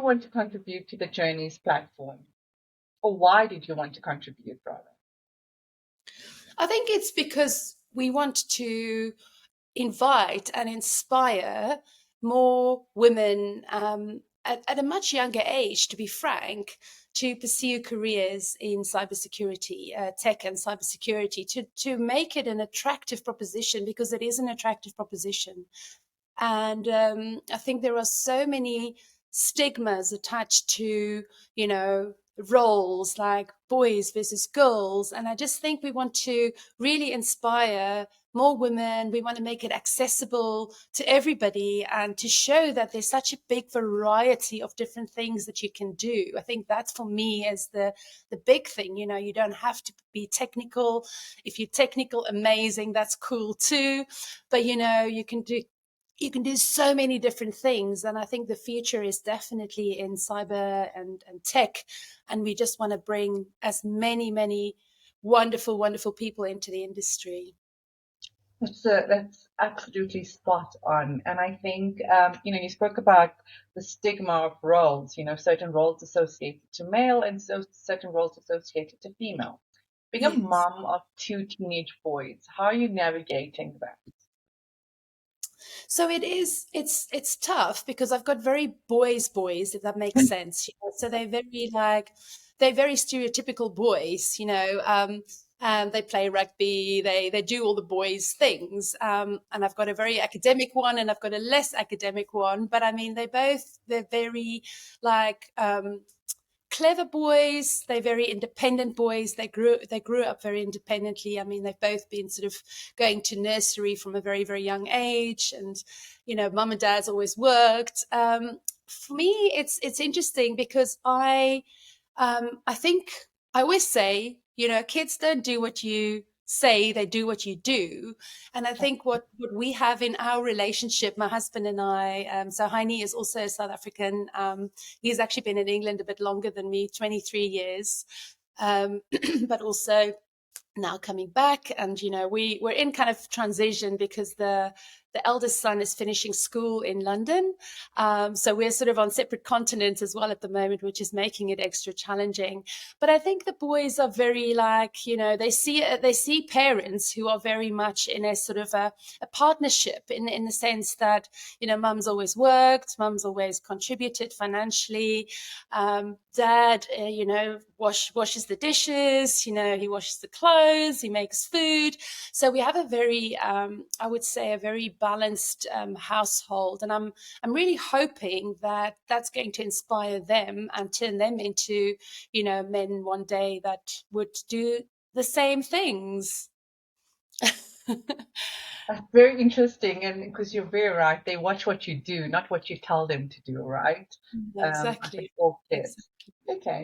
want to contribute to the Journeys platform? Or why did you want to contribute, rather? I think it's because we want to invite and inspire more women at a much younger age, to be frank, to pursue careers in cybersecurity, tech and cybersecurity, to make it an attractive proposition, because it is an attractive proposition. And I think there are so many stigmas attached to, roles like boys versus girls. And I just think we want to really inspire more women. We want to make it accessible to everybody and to show that there's such a big variety of different things that you can do. I think that's, for me, is the big thing. You don't have to be technical. If you're technical, amazing, that's cool too. But you can do so many different things. And I think the future is definitely in cyber and tech. And we just want to bring as many, many wonderful, wonderful people into the industry. That's absolutely spot on. And I think, you spoke about the stigma of roles, certain roles associated to male and so certain roles associated to female. Being a Yes. mom of two teenage boys, how are you navigating that? So it's tough because I've got very boys, if that makes sense. So they're very stereotypical boys, and they play rugby, they do all the boys things. And I've got a very academic one and I've got a less academic one, but I mean, they're very like, clever boys. They're very independent boys. They grew up very independently. I mean, they've both been sort of going to nursery from a very, very young age, and mum and dad's always worked. For me, it's interesting because I think I always say, kids don't do what you say, they do what you do. And I think what we have in our relationship, my husband and I, so Heine is also South African. He's actually been in England a bit longer than me, 23 years. But also now coming back, and we're in kind of transition because the eldest son is finishing school in London, so we're sort of on separate continents as well at the moment, which is making it extra challenging. But I think the boys are very like, they see parents who are very much in a sort of a partnership, in the sense that mum's always worked, mum's always contributed financially, dad washes the dishes, he washes the clothes, he makes food. So we have a very, I would say, a very balanced household. And I'm really hoping that that's going to inspire them and turn them into, men one day that would do the same things. That's very interesting, and because you're very right, they watch what you do, not what you tell them to do, right? I think Exactly. all kids. Exactly. Okay.